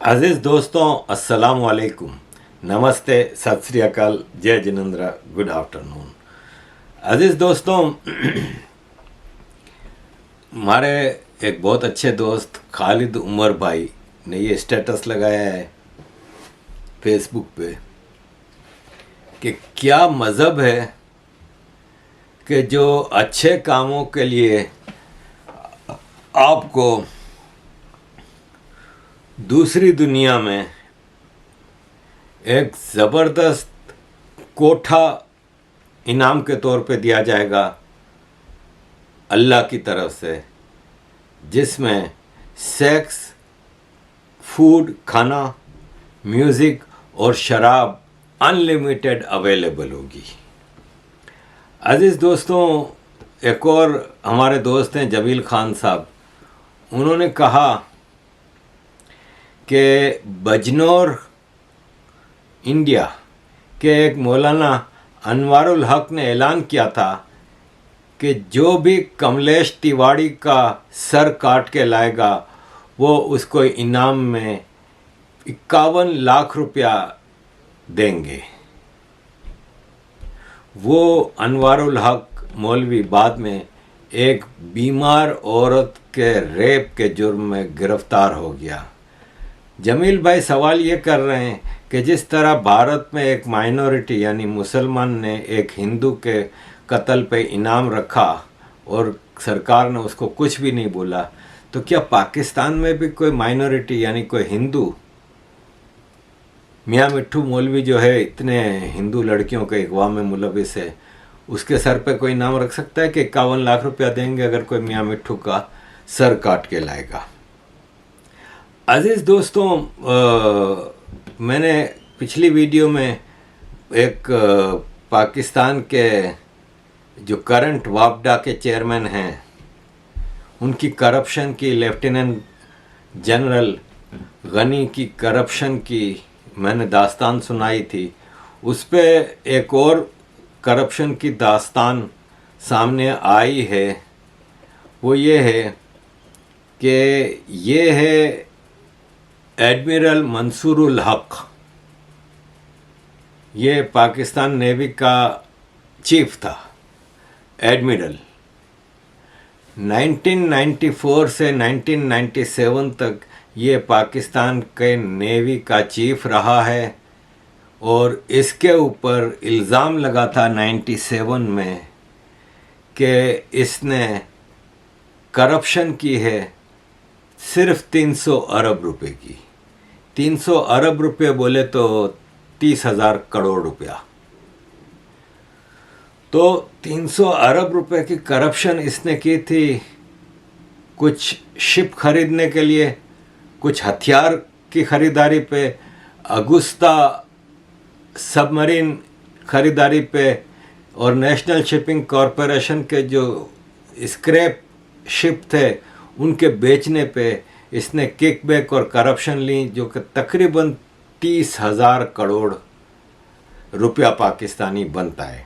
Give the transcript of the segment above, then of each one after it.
अजीज़ दोस्तों, अस्सलाम वालेकुम, नमस्ते, सत श्री अकाल, जय जिनेंद्र, गुड आफ्टरनून। अजीज़ दोस्तों, हमारे एक बहुत अच्छे दोस्त खालिद उमर भाई ने ये स्टेटस लगाया है फेसबुक पे कि क्या मज़हब है कि जो अच्छे कामों के लिए आपको दूसरी दुनिया में एक ज़बरदस्त कोठा इनाम के तौर पे दिया जाएगा अल्लाह की तरफ से, जिसमें सेक्स, फूड, खाना, म्यूज़िक और शराब अनलिमिटेड अवेलेबल होगी। अजीज़ दोस्तों, एक और हमारे दोस्त हैं जमील खान साहब, उन्होंने कहा कि बजनौर इंडिया के एक मौलाना अनवारुल हक ने ऐलान किया था कि जो भी कमलेश तिवाड़ी का सर काट के लाएगा वो उसको इनाम में 51 लाख रुपया देंगे। वो अनवारुल हक मौलवी बाद में एक बीमार औरत के रेप के जुर्म में गिरफ्तार हो गया। जमील भाई सवाल ये कर रहे हैं कि जिस तरह भारत में एक माइनॉरिटी यानी मुसलमान ने एक हिंदू के कत्ल पे इनाम रखा और सरकार ने उसको कुछ भी नहीं बोला, तो क्या पाकिस्तान में भी कोई माइनॉरिटी यानी कोई हिंदू, मियाँ मिट्ठू मौलवी जो है इतने हिंदू लड़कियों के अगवा में मुलविस है, उसके सर पे कोई इनाम रख सकता है कि 51 लाख रुपया देंगे अगर कोई मियाँ मिट्ठू का सर काट के लाएगा? अजीज़ दोस्तों, मैंने पिछली वीडियो में एक पाकिस्तान के जो करंट वापडा के चेयरमैन हैं उनकी करप्शन की, लेफ्टिनेंट जनरल गनी की करप्शन की मैंने दास्तान सुनाई थी। उस पे एक और करप्शन की दास्तान सामने आई है, वो ये है कि ये है एडमिरल मंसूरुल हक। ये पाकिस्तान नेवी का चीफ था, एडमिरल। 1994 से 1997 तक ये पाकिस्तान के नेवी का चीफ रहा है और इसके ऊपर इल्ज़ाम लगा था 97 में कि इसने करप्शन की है सिर्फ 300 अरब रुपए की। 300 अरब रुपये बोले तो 30,000 करोड़ रुपया। तो 300 अरब रुपए की करप्शन इसने की थी कुछ शिप खरीदने के लिए, कुछ हथियार की खरीदारी पे, अगुस्ता सबमरीन खरीदारी पे और नेशनल शिपिंग कॉरपोरेशन के जो स्क्रैप शिप थे उनके बेचने पे इसने किकबैक और करप्शन ली, जो कि तकरीबन 30,000 करोड़ रुपया पाकिस्तानी बनता है।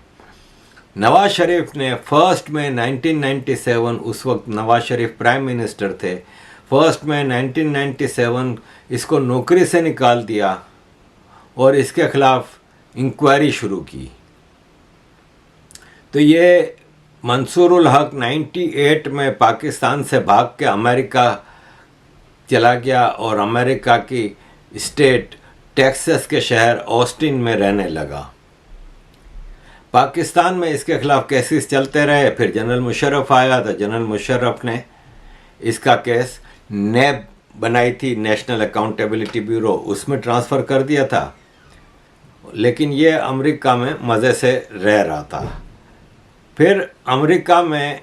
नवाज शरीफ ने 1 मई 1997, उस वक्त नवाज शरीफ प्राइम मिनिस्टर थे, 1 मई 1997 इसको नौकरी से निकाल दिया और इसके खिलाफ इंक्वायरी शुरू की। तो ये मंसूरुल हक 98 में पाकिस्तान से भाग के अमेरिका चला गया और अमेरिका की स्टेट टेक्सास के शहर ऑस्टिन में रहने लगा। पाकिस्तान में इसके खिलाफ केसेस चलते रहे। फिर जनरल मुशर्रफ आया तो जनरल मुशर्रफ ने इसका केस नैब बनाई थी, नेशनल अकाउंटेबिलिटी ब्यूरो, उसमें ट्रांसफ़र कर दिया था, लेकिन ये अमेरिका में मज़े से रह रहा था। फिर अमेरिका में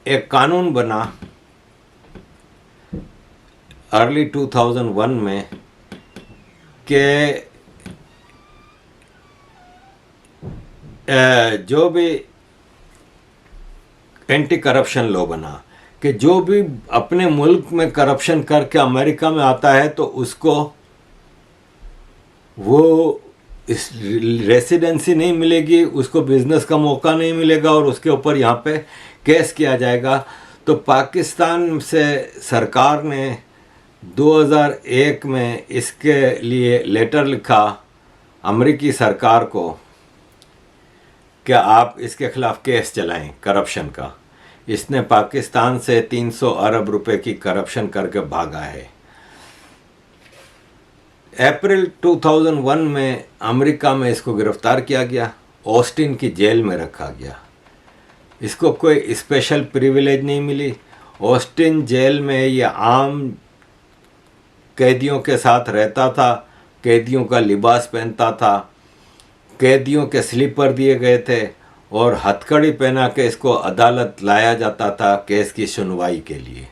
एक कानून बना अर्ली 2001 में कि जो भी एंटी करप्शन लॉ बना कि जो भी अपने मुल्क में करप्शन करके अमेरिका में आता है तो उसको वो इस रेसिडेंसी नहीं मिलेगी, उसको बिजनेस का मौका नहीं मिलेगा और उसके ऊपर यहाँ पे केस किया जाएगा। तो पाकिस्तान से सरकार ने 2001 में इसके लिए लेटर लिखा अमेरिकी सरकार को कि आप इसके खिलाफ केस चलाएं करप्शन का। इसने पाकिस्तान से 300 अरब रुपए की करप्शन करके भागा है। अप्रैल 2001 में अमेरिका में इसको गिरफ्तार किया गया, ऑस्टिन की जेल में रखा गया। इसको कोई स्पेशल प्रिविलेज नहीं मिली। ऑस्टिन जेल में ये आम कैदियों के साथ रहता था, कैदियों का लिबास पहनता था, कैदियों के स्लीपर दिए गए थे और हथकड़ी पहना के इसको अदालत लाया जाता था केस की सुनवाई के लिए।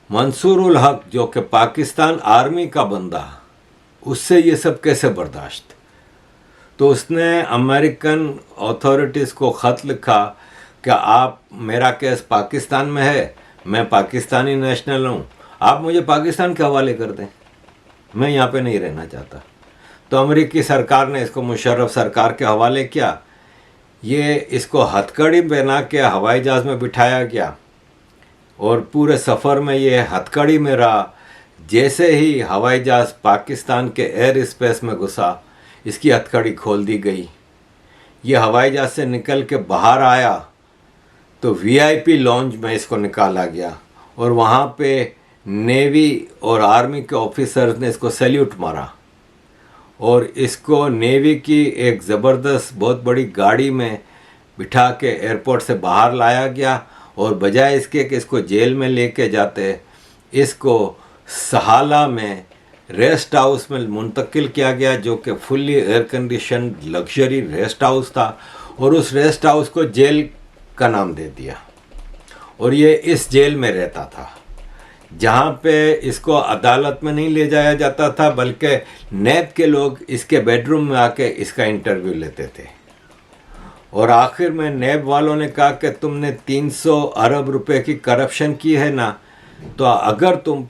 मंसूर उल हक जो कि पाकिस्तान आर्मी का बंदा, उससे ये सब कैसे बर्दाश्त। तो उसने अमेरिकन अथॉरिटीज़ को ख़त लिखा कि आप, मेरा केस पाकिस्तान में है, मैं पाकिस्तानी नेशनल हूँ, आप मुझे पाकिस्तान के हवाले कर दें, मैं यहाँ पे नहीं रहना चाहता। तो अमेरिकी सरकार ने इसको मुशर्रफ सरकार के हवाले किया। ये इसको हथकड़ी पहना के हवाई जहाज़ में बिठाया गया और पूरे सफ़र में ये हथकड़ी में रहा। जैसे ही हवाई जहाज़ पाकिस्तान के एयर स्पेस में घुसा, इसकी हथकड़ी खोल दी गई। ये हवाई जहाज़ से निकल के बाहर आया तो वीआईपी लॉन्ज में इसको निकाला गया और वहाँ पे नेवी और आर्मी के ऑफिसर्स ने इसको सैल्यूट मारा और इसको नेवी की एक ज़बरदस्त बहुत बड़ी गाड़ी में बिठा के एयरपोर्ट से बाहर लाया गया और बजाय इसके कि इसको जेल में लेके जाते, इसको सहाला में रेस्ट हाउस में मुंतकिल किया गया, जो कि fully air condition luxury rest house था। और उस रेस्ट हाउस को जेल का नाम दे दिया और ये इस जेल में रहता था, जहाँ पे इसको अदालत में नहीं ले जाया जाता था, बल्कि नैब के लोग इसके बेडरूम में आके इसका इंटरव्यू लेते थे। और आखिर में नैब वालों ने कहा कि तुमने 300 अरब रुपए की करप्शन की है ना, तो अगर तुम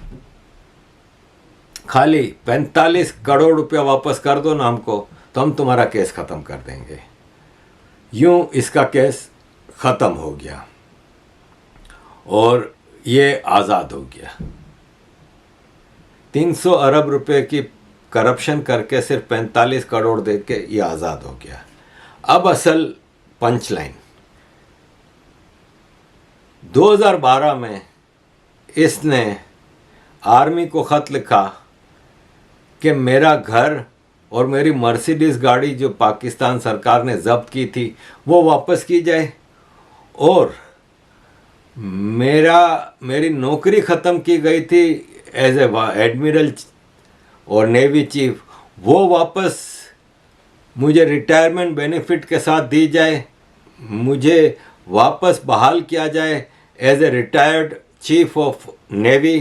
खाली 45 करोड़ रुपया वापस कर दो ना हमको, तो हम तुम्हारा केस ख़त्म कर देंगे। यूं इसका केस ख़त्म हो गया और ये आज़ाद हो गया। 300 अरब रुपए की करप्शन करके सिर्फ 45 करोड़ दे के ये आज़ाद हो गया। अब असल पंच लाइन, 2012 में इसने आर्मी को ख़त लिखा कि मेरा घर और मेरी मर्सिडीज़ गाड़ी जो पाकिस्तान सरकार ने ज़ब्त की थी वो वापस की जाए, और मेरी नौकरी ख़त्म की गई थी एज ए एडमिरल और नेवी चीफ, वो वापस मुझे रिटायरमेंट बेनिफिट के साथ दी जाए, मुझे वापस बहाल किया जाए as a retired chief of navy,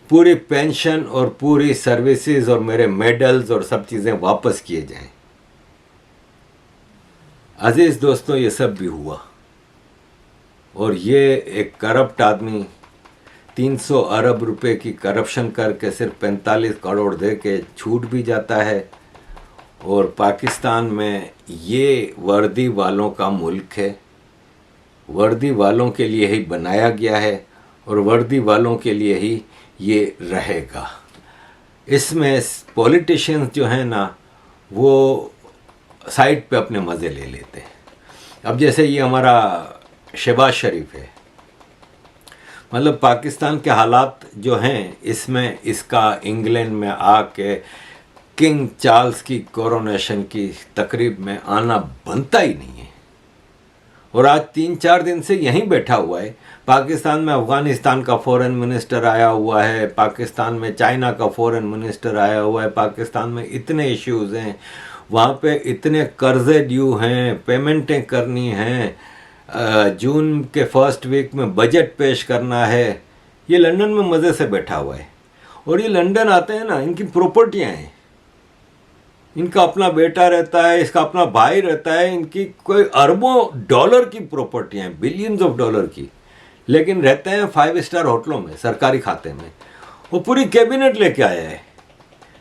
पूरी पेंशन और पूरी सर्विसेज और मेरे मेडल्स और सब चीज़ें वापस किए जाएं। अजीज़ दोस्तों, ये सब भी हुआ और ये एक करप्ट आदमी 300 अरब रुपए की करप्शन करके सिर्फ 45 करोड़ दे के छूट भी जाता है। और पाकिस्तान में ये वर्दी वालों का मुल्क है, वर्दी वालों के लिए ही बनाया गया है और वर्दी वालों के लिए ही ये रहेगा। इसमें पॉलिटिशियंस जो हैं ना, वो साइड पे अपने मज़े ले लेते हैं। अब जैसे ये हमारा शहबाज शरीफ है, मतलब पाकिस्तान के हालात जो हैं, इसमें इसका इंग्लैंड में आके किंग चार्ल्स की कोरोनेशन की तकरीब में आना बनता ही नहीं है। और आज 3-4 दिन से यहीं बैठा हुआ है। पाकिस्तान में अफ़गानिस्तान का फॉरेन मिनिस्टर आया हुआ है, पाकिस्तान में चाइना का फॉरेन मिनिस्टर आया हुआ है, पाकिस्तान में इतने इश्यूज़ हैं, वहाँ पे इतने कर्ज़े ड्यू हैं, पेमेंटें करनी हैं, जून के फर्स्ट वीक में बजट पेश करना है। ये लंदन में मज़े से बैठा हुआ है। और ये लंदन आते हैं ना, इनकी प्रॉपर्टियाँ हैं, इनका अपना बेटा रहता है, इसका अपना भाई रहता है, इनकी कोई अरबों डॉलर की प्रॉपर्टियाँ हैं, बिलियंस ऑफ डॉलर की, लेकिन रहते हैं 5 स्टार होटलों में, सरकारी खाते में। वो पूरी कैबिनेट लेके आया है।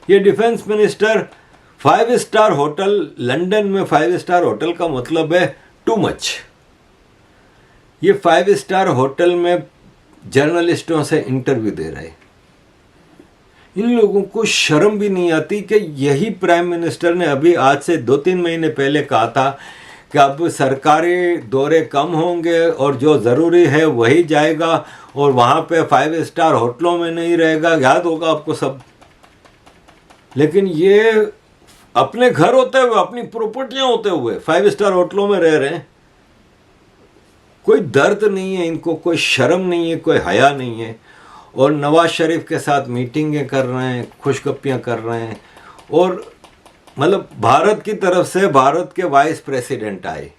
ये defence minister 5 star hotel, London में 5 स्टार होटल का मतलब है टू मच। ये 5 स्टार होटल में जर्नलिस्टों से इंटरव्यू दे रहे, इन लोगों को शर्म भी नहीं आती कि यही प्राइम मिनिस्टर ने अभी आज से 2-3 महीने पहले कहा था कि अब सरकारी दौरे कम होंगे और जो ज़रूरी है वही जाएगा और वहाँ पे 5 स्टार होटलों में नहीं रहेगा, याद होगा आपको सब। लेकिन ये अपने घर होते हुए, अपनी प्रॉपर्टियां होते हुए 5 स्टार होटलों में रह रहे हैं। कोई दर्द नहीं है इनको, कोई शर्म नहीं है, कोई हया नहीं है। और नवाज शरीफ के साथ मीटिंगें कर रहे हैं, खुशगप्पियां कर रहे हैं। और मतलब भारत की तरफ से भारत के वाइस प्रेसिडेंट आए,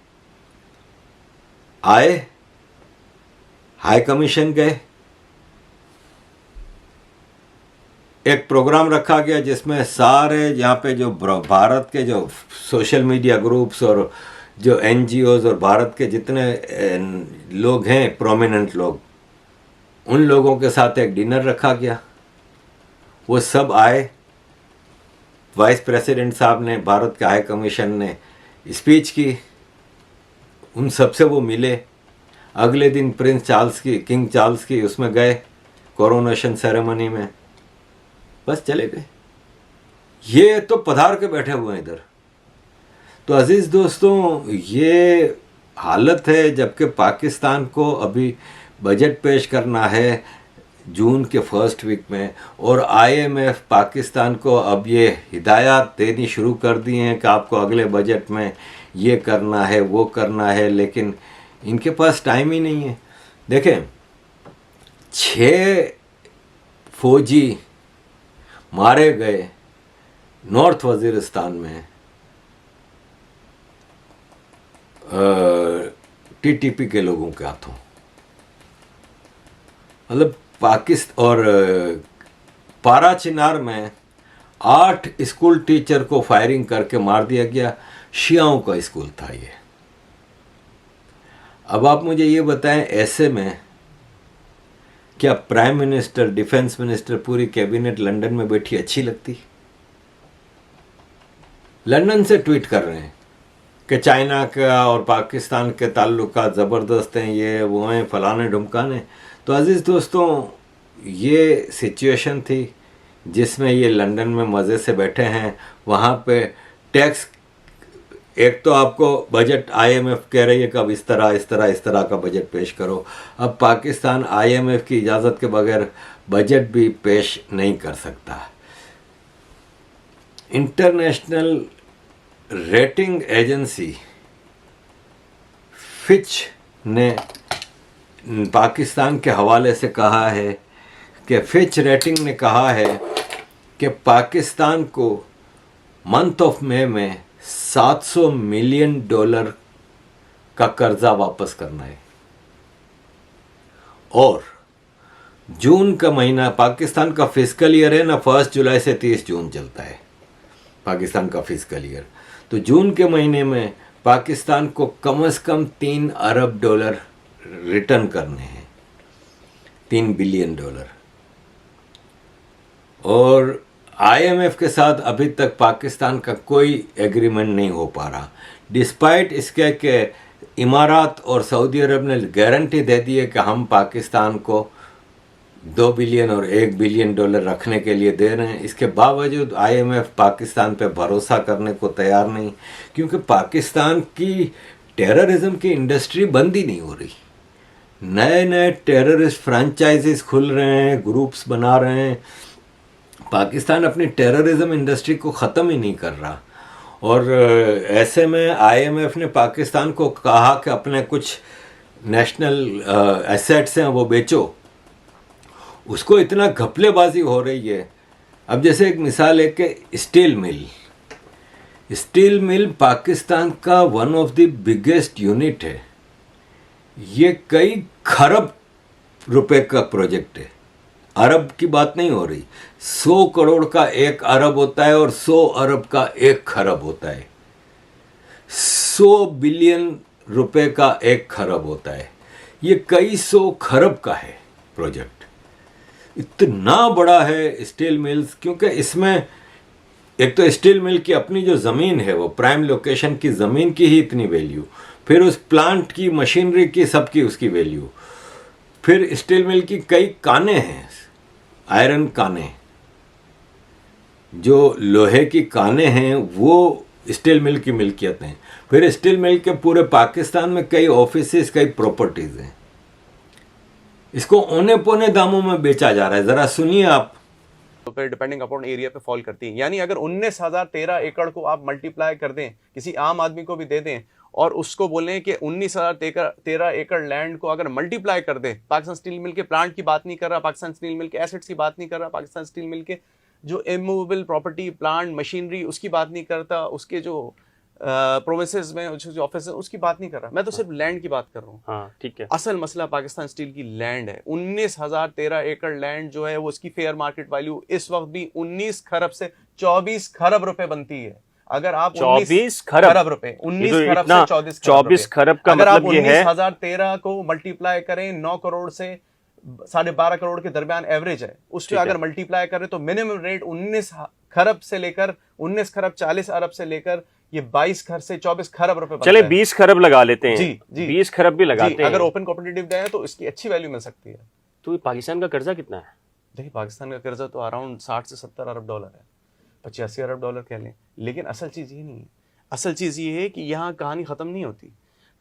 हाई कमीशन गए, एक प्रोग्राम रखा गया जिसमें सारे यहाँ पे जो भारत के जो सोशल मीडिया ग्रुप्स और जो NGOs और भारत के जितने लोग हैं प्रोमिनेंट लोग, उन लोगों के साथ एक डिनर रखा गया। वो सब आए, वाइस प्रेसिडेंट साहब ने, भारत के हाई कमीशन ने स्पीच की, उन सब से वो मिले। अगले दिन किंग चार्ल्स की उसमें गए कोरोनेशन सेरेमनी में, बस चले गए। ये तो पधार के बैठे हुए हैं इधर। तो अजीज़ दोस्तों, ये हालत है जबकि पाकिस्तान को अभी बजट पेश करना है जून के फर्स्ट वीक में, और IMF पाकिस्तान को अब ये हिदायत देनी शुरू कर दी हैं कि आपको अगले बजट में ये करना है, वो करना है, लेकिन इनके पास टाइम ही नहीं है। देखें, 6 फौजी मारे गए नॉर्थ वजीरिस्तान में TTP के लोगों के हाथों। मतलब पाकिस्तान और पाराचिनार में 8 स्कूल टीचर को फायरिंग करके मार दिया गया। शियाओं का स्कूल था ये। अब आप मुझे ये बताएं, ऐसे में क्या प्राइम मिनिस्टर, डिफेंस मिनिस्टर, पूरी कैबिनेट लंदन में बैठी अच्छी लगती? लंदन से ट्वीट कर रहे हैं कि चाइना का और पाकिस्तान के ताल्लुकात ज़बरदस्त हैं, ये वो हैं, फलाने ढुमकाने। तो अजीज़ दोस्तों, ये सिचुएशन थी जिसमें ये लंदन में मज़े से बैठे हैं। वहाँ पे टैक्स, एक तो आपको बजट IMF कह रही है कि अब इस तरह का बजट पेश करो। अब पाकिस्तान IMF की इजाज़त के बगैर बजट भी पेश नहीं कर सकता। इंटरनेशनल रेटिंग एजेंसी फिच ने पाकिस्तान के हवाले से कहा है कि फिच रेटिंग ने कहा है कि पाकिस्तान को मंथ ऑफ मई में $700 मिलियन का कर्जा वापस करना है। और जून का महीना, पाकिस्तान का फिस्कल ईयर है ना, 1 जुलाई से 30 जून चलता है पाकिस्तान का फिस्कल ईयर। तो जून के महीने में पाकिस्तान को कम से कम $3 अरब रिटर्न करने हैं, $3 बिलियन। और IMF के साथ अभी तक पाकिस्तान का कोई एग्रीमेंट नहीं हो पा रहा, डिस्पाइट इसके कि इमारात और सऊदी अरब ने गारंटी दे दी है कि हम पाकिस्तान को $2 बिलियन और $1 बिलियन रखने के लिए दे रहे हैं। इसके बावजूद IMF पाकिस्तान पे भरोसा करने को तैयार नहीं, क्योंकि पाकिस्तान की टेररिज्म की इंडस्ट्री बंद ही नहीं हो रही। नए नए टेररिस्ट फ्रेंचाइजीज खुल रहे हैं, ग्रुप्स बना रहे हैं। पाकिस्तान अपनी टेररिज्म इंडस्ट्री को ख़त्म ही नहीं कर रहा। और ऐसे में IMF ने पाकिस्तान को कहा कि अपने कुछ नेशनल एसेट्स हैं वो बेचो। उसको इतना घपलेबाजी हो रही है। अब जैसे एक मिसाल है कि स्टील मिल पाकिस्तान का one of the biggest unit है। ये कई खरब रुपए का प्रोजेक्ट है, अरब की बात नहीं हो रही। 100 करोड़ का 1 अरब होता है और 100 अरब का 1 खरब होता है। 100 बिलियन रुपए का 1 खरब होता है। ये कई 100 खरब का है प्रोजेक्ट। इतना बड़ा है स्टील मिल्स, क्योंकि इसमें एक तो स्टील मिल की अपनी जो ज़मीन है, वो प्राइम लोकेशन की ज़मीन की ही इतनी वैल्यू, फिर उस प्लांट की, मशीनरी की, सबकी उसकी वैल्यू, फिर स्टील मिल की कई कानें हैं, आयरन कानें, जो लोहे की कानें हैं वो स्टील मिल की मिल्कियत हैं। फिर स्टील मिल के पूरे पाकिस्तान में कई ऑफिसेस, कई प्रॉपर्टीज हैं। इसको औने पौने दामों में बेचा जा रहा है। जरा सुनिए आप। पे डिपेंडिंग अपॉन एरिया पे फॉल करती है। यानी अगर 19,013 एकड़ को आप मल्टीप्लाई कर दें, किसी आम आदमी को भी दे दें और उसको बोलें कि 19,013 एकड़ लैंड को अगर मल्टीप्लाई कर दें, पाकिस्तान स्टील मिल के प्लांट की बात नहीं कर रहा, पाकिस्तान स्टील मिल के एसेट्स की बात नहीं कर रहा, पाकिस्तान स्टील मिल के जो इमूवेबल प्रॉपर्टी, प्लांट, मशीनरी, उसकी बात नहीं करता, उसके जो प्रोविंसेस में जो ऑफिस है उसकी बात नहीं कर रहा, मैं तो सिर्फ लैंड की बात कर रहा हूँ। हाँ, ठीक है। असल मसला पाकिस्तान स्टील की लैंड है। 19,013 एकड़ लैंड जो है वो उसकी फेयर मार्केट वैल्यू इस वक्त भी 19 खरब से 24 खरब रुपए बनती है। अगर आप 24 खरब रुपए, 19 खरब से 24 खरब का अगर आप मतलब ये है 19,013 को मल्टीप्लाई करें 9 करोड़ से 12.5 करोड़ के दरमियान एवरेज है, उससे अगर मल्टीप्लाई करें तो मिनिमम रेट 19 खरब से लेकर 19 खरब 40 अरब से लेकर ये 22 खरब से 24 खरब रुपए बनता है। चले 20 खरब लगा लेते हैं। जी 20 खरब भी लगाते हैं। अगर ओपन कॉम्पिटिटिव है तो इसकी अच्छी वैल्यू मिल सकती है। तो पाकिस्तान का कर्जा कितना है? देखिए, पाकिस्तान का कर्जा तो अराउंड 60 से 70 अरब डॉलर है, 85 अरब डॉलर कह लें। लेकिन असल चीज़ ये नहीं है। असल चीज़ ये है कि यहाँ कहानी ख़त्म नहीं होती।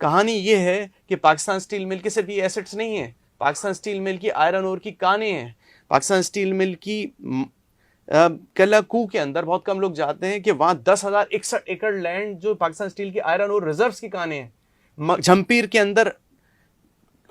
कहानी ये है कि पाकिस्तान स्टील मिल के सिर्फ ये एसेट्स नहीं है, पाकिस्तान स्टील मिल की आयरन ओर की कानें हैं। पाकिस्तान स्टील मिल की कलाकू के अंदर बहुत कम लोग जाते हैं कि वहाँ 10,061 एकड़ लैंड जो पाकिस्तान स्टील की आयरन और रिजर्व्स की कानें हैं। झम्पीर के अंदर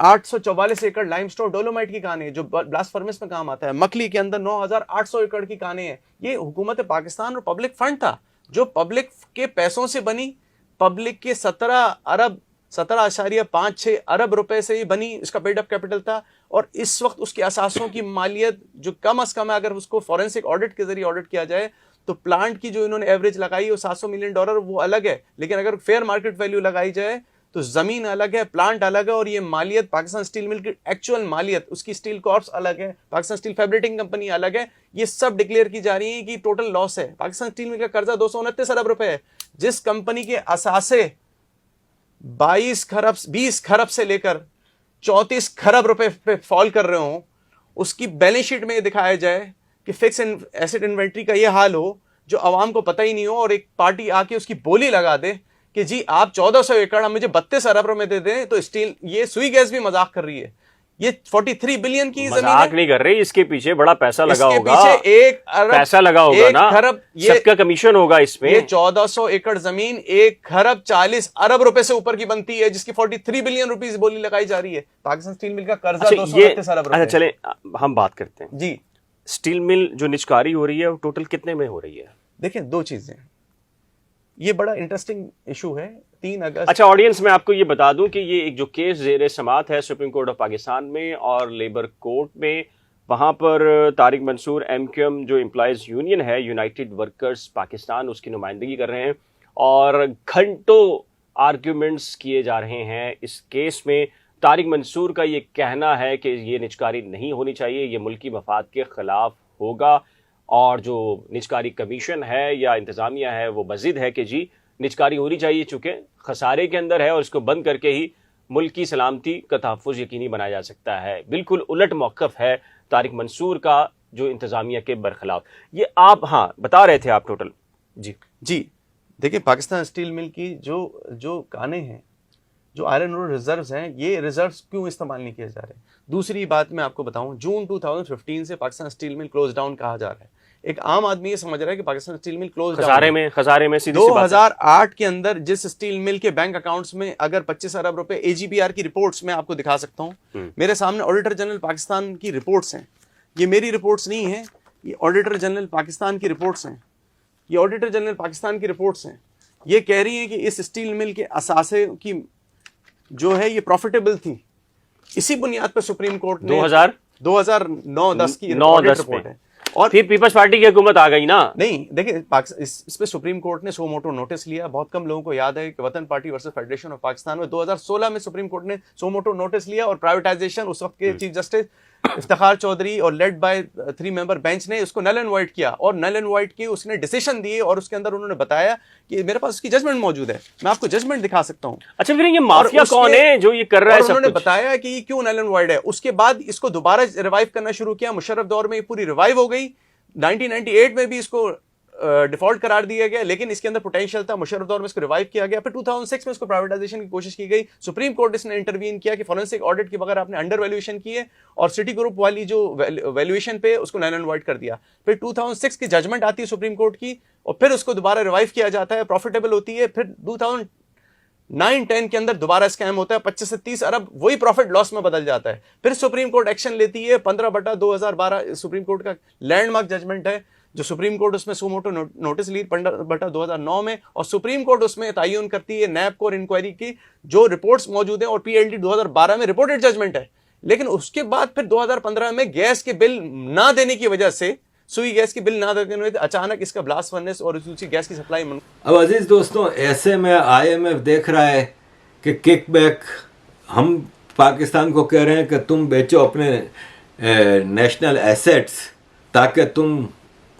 844 एकड़ लाइमस्टोन डोलोमाइट की कानें जो ब्लास्ट फर्नेस में काम आता है। मकली के अंदर 9,800 एकड़ की कानें हैं। ये हुकूमत पाकिस्तान और पब्लिक फंड था जो पब्लिक के पैसों से बनी, पब्लिक के 17.56 अरब रुपए से ही बनी, इसका पेड अप कैपिटल था। और इस वक्त उसके असासों की मालियत जो कम अज कम है, अगर उसको फॉरेंसिक ऑडिट के जरिए ऑडिट किया जाए तो प्लांट की जो इन्होंने एवरेज लगाई है वो $700 मिलियन, वो अलग है। लेकिन अगर फेयर मार्केट वैल्यू लगाई जाए तो जमीन अलग है, प्लांट अलग है, और ये मालियत पाकिस्तान स्टील मिल की एक्चुअल मालियत, उसकी स्टील कॉर्प्स अलग है, पाकिस्तान स्टील फैब्रिकेटिंग कंपनी अलग है। ये सब डिक्लेयर की जा रही है कि टोटल लॉस है। पाकिस्तान स्टील मिल का कर्जा 229 अरब रुपए है। जिस कंपनी के असासे 20 खरब से लेकर 34 खरब रुपए पे फॉल कर रहे हो, उसकी बैलेंस शीट में दिखाया जाए कि फिक्स एसेट इन्वेंट्री का ये हाल हो जो आवाम को पता ही नहीं हो, और एक पार्टी आके उसकी बोली लगा दे कि जी आप 1400 एकड़ हम मुझे 32 अरब रुपए दे दें, तो स्टील ये सुई गैस भी मजाक कर रही है। ये 43 बिलियन की जमीन मजाक नहीं कर रही, इसके पीछे बड़ा पैसा लगा होगा। पीछे 1 अरब पैसा लगा होगा ना, 1 खरब सबका कमीशन होगा इसमें। ये 1400 एकड़ जमीन 1 खरब 40 अरब रुपए से ऊपर की बनती है, जिसकी 43 बिलियन रुपीस बोली लगाई जा रही है। पाकिस्तान स्टील मिल का कर्जा 229 अरब रुपए। अच्छा चले हम बात करते हैं जी। स्टील मिल जो निचकारी हो रही है वो टोटल कितने में हो रही है? देखिए, दो चीजें, ये बड़ा इंटरेस्टिंग इशू है। 3 अगस्त। अच्छा ऑडियंस, मैं आपको ये बता दूं कि ये एक जो केस ज़ेर समाअत है सुप्रीम कोर्ट ऑफ पाकिस्तान में और लेबर कोर्ट में, वहाँ पर तारिक मंसूर MQM जो एम्प्लॉयज़ यूनियन है, यूनाइटेड वर्कर्स पाकिस्तान, उसकी नुमाइंदगी कर रहे हैं और घंटों आर्ग्यूमेंट्स किए जा रहे हैं इस केस में। तारिक मंसूर का ये कहना है कि ये निचकारी नहीं होनी चाहिए, ये मुल्की मफाद के ख़िलाफ़ होगा, और जो निचकारी कमीशन है या इंतज़ामिया है वो मज़ीद है कि जी निचकारी होनी चाहिए चूँकि खसारे के अंदर है और इसको बंद करके ही मुल्क की सलामती का तहफ़्फ़ुज़ यकीनी बनाया जा सकता है। बिल्कुल उलट मौक़िफ़ है तारिक मंसूर का जो इंतज़ामिया के बरखिलाफ़। ये आप हाँ बता रहे थे आप टोटल। जी देखिए, पाकिस्तान स्टील मिल की जो कानें हैं, जो आयरन ओर रिजर्व्स हैं, ये रिजर्व्स क्यों इस्तेमाल नहीं किए जा रहे? दूसरी बात मैं आपको बताऊं, जून 2015 से Pakistan steel mill close down कहा जा रहा है। एक आम आदमी ये समझ रहा है कि पाकिस्तान स्टील मिल क्लोज खसारे में सीधी 2008 के अंदर जिस स्टील मिल के बैंक अकाउंट्स में अगर 25 अरब रुपए, AGPR की रिपोर्ट्स मैं आपको दिखा सकता हूं, मेरे सामने ऑडिटर जनरल पाकिस्तान की रिपोर्ट्स हैं। ये मेरी रिपोर्ट्स नहीं है, ये ऑडिटर जनरल पाकिस्तान की रिपोर्ट्स हैं। ये ऑडिटर जनरल पाकिस्तान की रिपोर्ट्स हैं। ये कह रही हैं कि इस स्टील मिल के असासे की जो है ये प्रॉफिटेबल थी। इसी बुनियाद पर सुप्रीम कोर्ट ने 2009-10 की रिपोर्ट है। और फिर पीपल्स पार्टी की हुकूमत आ गई ना। नहीं, देखिए इस पे सुप्रीम कोर्ट ने सो मोटो नोटिस लिया। बहुत कम लोगों को याद है कि वतन party versus federation of Pakistan में 2016 में सुप्रीम कोर्ट ने सो मोटो नोटिस लिया और प्राइवेटाइजेशन उस वक्त के चीफ जस्टिस इफ्तिखार चौधरी और लेड बाय 3 मेंबर बेंच ने उसको नल एंड वाइट किया और नल एंड वाइट की उसने डिसीजन दिए और उसके अंदर उन्होंने बताया कि मेरे पास उसकी जजमेंट मौजूद है, मैं आपको जजमेंट दिखा सकता हूं। अच्छा, फिर ये माफिया कौन है जो ये कर रहा है? उन्होंने बताया कि ये क्यों नल एंड वाइट है। उसके बाद इसको दोबारा रिवाइव करना शुरू किया। मुशर्रफ दौर में ये पूरी रिवाइव हो गई। 1998 में भी इसको डिफॉल्ट करार दिया गया, लेकिन इसके अंदर पोटेंशियल था, मुशर्रफ दौर में इसको रिवाइव किया गया। फिर 2006 में इसको प्राइवेटाइजेशन की कोशिश की गई, सुप्रीम कोर्ट इसने इंटरवीन किया कि फॉरेंसिक ऑडिट के बगैर आपने अंडर वैल्यूएशन की है, और सिटी ग्रुप वाली जो वैल्यूएशन पे उसको नन एंड वॉइड कर दिया। फिर 2006 की जजमेंट आती है सुप्रीम कोर्ट की, और फिर उसको दोबारा रिवाइव किया जाता है, प्रॉफिटेबल होती है। फिर 2009-10 के अंदर दोबारा स्कैम होता है, 25 से 30 अरब वही प्रॉफिट लॉस में बदल जाता है। फिर सुप्रीम कोर्ट एक्शन लेती है, 15/2012 सुप्रीम कोर्ट का लैंडमार्क जजमेंट है, जो सुप्रीम कोर्ट उसमें सुमोटो नोटिस ली 15/2009 में, और सुप्रीम कोर्ट उसमें तयन करती है नैब को और इंक्वायरी की जो रिपोर्ट्स मौजूद हैं, और पीएलडी 2012 में रिपोर्टेड जजमेंट है। लेकिन उसके बाद फिर 2015 में गैस के बिल ना देने की वजह से, सुई गैस की बिल ना देने की वजह से अचानक इसका ब्लास्ट फर्नेस और उसी गैस की सप्लाई। अब अजीज दोस्तों, ऐसे में IMF देख रहा है कि किकबैक, हम पाकिस्तान को कह रहे हैं कि तुम बेचो अपने नेशनल एसेट्स ताकि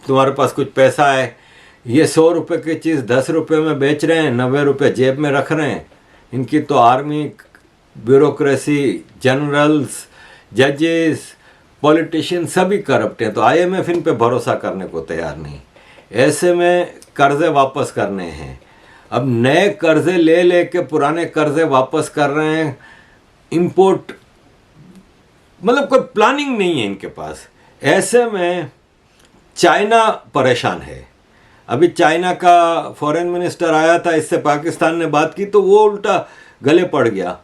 तुम्हारे पास कुछ पैसा है। ये 100 रुपये की चीज़ 10 रुपये में बेच रहे हैं, 90 रुपये जेब में रख रहे हैं। इनकी तो आर्मी, ब्यूरोक्रेसी, जनरल्स, जजेस, पॉलिटिशियन सभी करप्ट हैं। तो IMF इन पे भरोसा करने को तैयार नहीं। ऐसे में कर्जे वापस करने हैं। अब नए कर्जे ले लेके पुराने कर्जे वापस कर रहे हैं। इंपोर्ट, मतलब कोई प्लानिंग नहीं है इनके पास। ऐसे में चाइना परेशान है। अभी चाइना का फॉरेन मिनिस्टर आया था, इससे पाकिस्तान ने बात की तो वो उल्टा गले पड़ गया।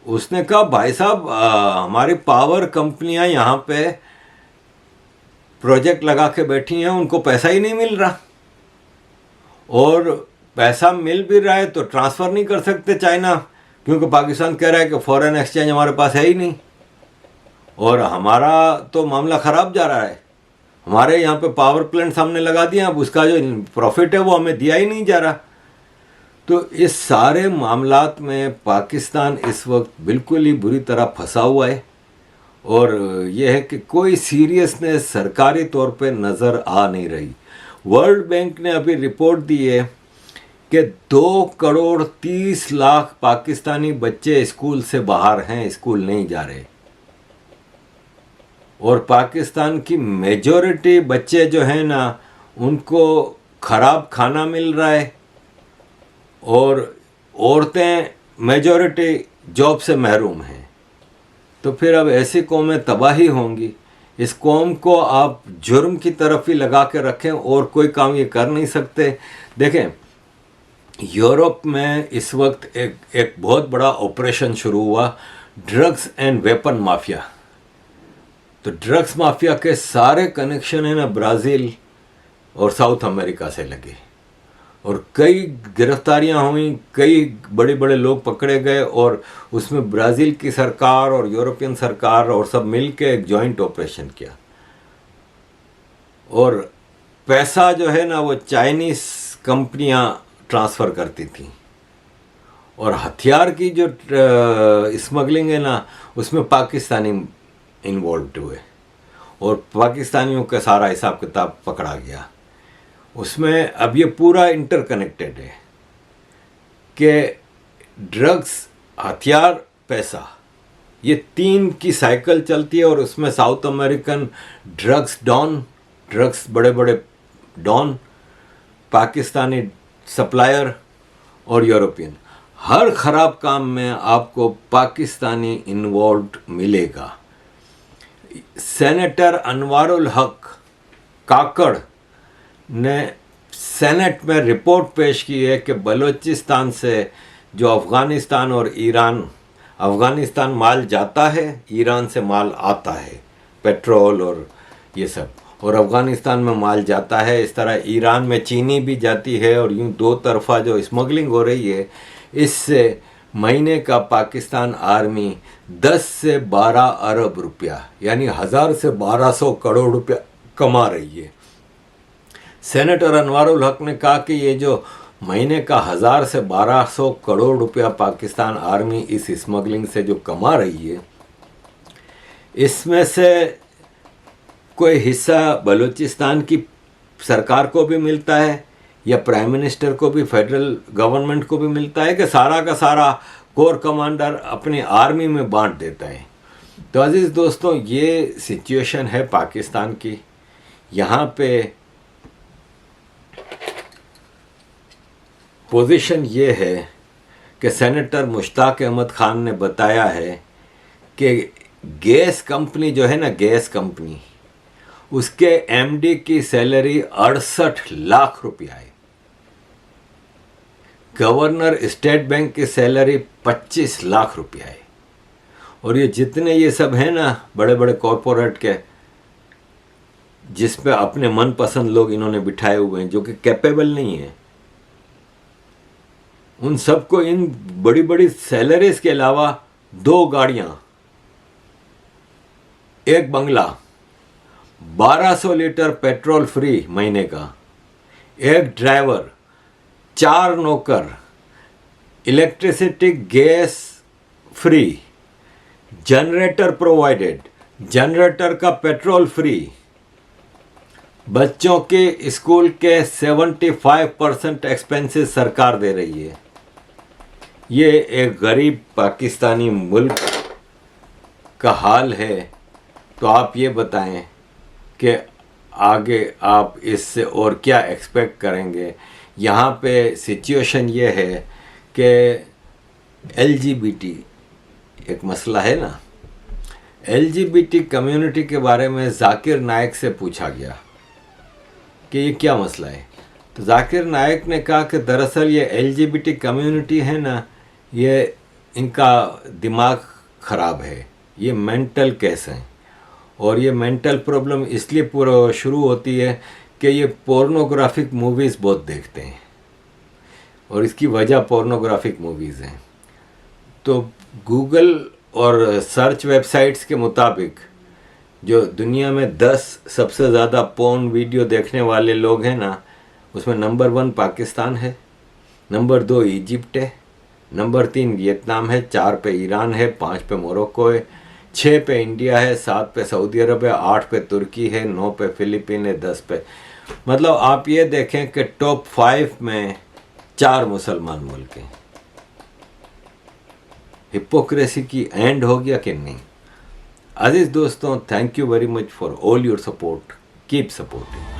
उसने कहा भाई साहब, हमारी पावर कंपनियां यहाँ पे प्रोजेक्ट लगा के बैठी हैं, उनको पैसा ही नहीं मिल रहा, और पैसा मिल भी रहा है तो ट्रांसफ़र नहीं कर सकते चाइना, क्योंकि पाकिस्तान कह रहा है कि फॉरेन एक्सचेंज हमारे पास है ही नहीं, और हमारा तो मामला ख़राब जा रहा है। हमारे यहाँ पे पावर प्लांट हमने लगा दिया, अब उसका जो प्रॉफिट है वो हमें दिया ही नहीं जा रहा। तो इस सारे मामलात में पाकिस्तान इस वक्त बिल्कुल ही बुरी तरह फंसा हुआ है, और यह है कि कोई सीरियसनेस सरकारी तौर पे नज़र आ नहीं रही। वर्ल्ड बैंक ने अभी रिपोर्ट दी है कि 2,30,00,000 पाकिस्तानी बच्चे स्कूल से बाहर हैं, स्कूल नहीं जा रहे, और पाकिस्तान की मेजॉरिटी बच्चे जो हैं ना, उनको ख़राब खाना मिल रहा है, और औरतें मेजॉरिटी जॉब से महरूम हैं। तो फिर अब ऐसी कौमें तबाही होंगी। इस कौम को आप जुर्म की तरफ ही लगा के रखें, और कोई काम ये कर नहीं सकते। देखें, यूरोप में इस वक्त एक बहुत बड़ा ऑपरेशन शुरू हुआ, ड्रग्स एंड वेपन माफिया। तो ड्रग्स माफिया के सारे कनेक्शन है ना ब्राज़ील और साउथ अमेरिका से लगे, और कई गिरफ्तारियां हुई, कई बड़े बड़े लोग पकड़े गए, और उसमें ब्राज़ील की सरकार और यूरोपियन सरकार और सब मिल के एक जॉइंट ऑपरेशन किया, और पैसा जो है ना वो चाइनीज़ कंपनियां ट्रांसफ़र करती थी, और हथियार की जो स्मगलिंग है ना उसमें पाकिस्तानी इन्वॉल्व हुए, और पाकिस्तानियों का सारा हिसाब किताब पकड़ा गया। उसमें अब ये पूरा इंटरकनेक्टेड है कि ड्रग्स, हथियार, पैसा, ये 3 की साइकिल चलती है, और उसमें South American drugs don, drugs बड़े बड़े डॉन, पाकिस्तानी सप्लायर और यूरोपियन। हर ख़राब काम में आपको पाकिस्तानी इन्वॉल्व मिलेगा। सेनेटर अनवारुल हक काकड़ ने सेनेट में रिपोर्ट पेश की है कि बलूचिस्तान से जो अफ़गानिस्तान और ईरान, अफ़गानिस्तान माल जाता है, ईरान से माल आता है, पेट्रोल और ये सब, और अफ़गानिस्तान में माल जाता है। इस तरह ईरान में चीनी भी जाती है, और यूँ दो तरफा जो स्मगलिंग हो रही है, इससे महीने का पाकिस्तान आर्मी 10 से 12 अरब रुपया, यानी 1000 से 1200 करोड़ रुपया कमा रही है। सेनेटर अनवारुल हक ने कहा कि ये जो महीने का 1000 से 1200 करोड़ रुपया पाकिस्तान आर्मी इस स्मगलिंग से जो कमा रही है, इसमें से कोई हिस्सा बलूचिस्तान की सरकार को भी मिलता है, या प्राइम मिनिस्टर को भी, फेडरल गवर्नमेंट को भी मिलता है, कि सारा का सारा कोर कमांडर अपनी आर्मी में बांट देता है। तो अजीज़ दोस्तों, ये सिचुएशन है पाकिस्तान की। यहाँ पे पोजीशन ये है कि सेनेटर मुश्ताक अहमद खान ने बताया है कि गैस कंपनी जो है ना, गैस कंपनी, उसके एमडी की सैलरी 68 लाख रुपया है। गवर्नर स्टेट बैंक की सैलरी 25 लाख रुपया है। और ये जितने ये सब हैं ना बड़े बड़े कॉरपोरेट के, जिसपे अपने मनपसंद लोग इन्होंने बिठाए हुए हैं जो कि कैपेबल नहीं है, उन सबको इन बड़ी बड़ी सैलरीज के अलावा 2 गाड़ियां, एक बंगला, 1200 लीटर पेट्रोल फ्री महीने का, एक ड्राइवर, 4 नौकर, electricity gas free, generator provided, generator का पेट्रोल फ्री, बच्चों के स्कूल के 75% एक्सपेंसेस सरकार दे रही है। ये एक गरीब पाकिस्तानी मुल्क का हाल है। तो आप ये बताएं कि आगे आप इससे और क्या एक्सपेक्ट करेंगे। यहाँ पे सिचुएशन ये है कि LGBT एक मसला है ना, LGBT कम्युनिटी के बारे में जाकिर नायक से पूछा गया कि ये क्या मसला है। तो जाकिर नायक ने कहा कि दरअसल ये LGBT कम्युनिटी है ना, ये इनका दिमाग ख़राब है, ये मेंटल केस हैं। और ये मेंटल प्रॉब्लम इसलिए पूरा शुरू होती है कि ये पोर्नोग्राफिक मूवीज़ बहुत देखते हैं और इसकी वजह पोर्नोग्राफिक मूवीज़ हैं। तो गूगल और सर्च वेबसाइट्स के मुताबिक जो दुनिया में 10 सबसे ज़्यादा पोर्न वीडियो देखने वाले लोग हैं ना, उसमें नंबर 1 पाकिस्तान है, नंबर 2 इजिप्ट है, नंबर 3 वियतनाम है, 4 पे ईरान है, 5 पे मोरक्को है, 6 पे इंडिया है, 7 पे सऊदी अरब है, 8 पे तुर्की है, 9 पे फिलीपीन है, 10 पे, मतलब आप ये देखें कि टॉप 5 में 4 मुसलमान मुल्क हैं। हिपोक्रेसी की एंड हो गया कि नहीं। अजीज दोस्तों, thank you very much for all your support. Keep supporting.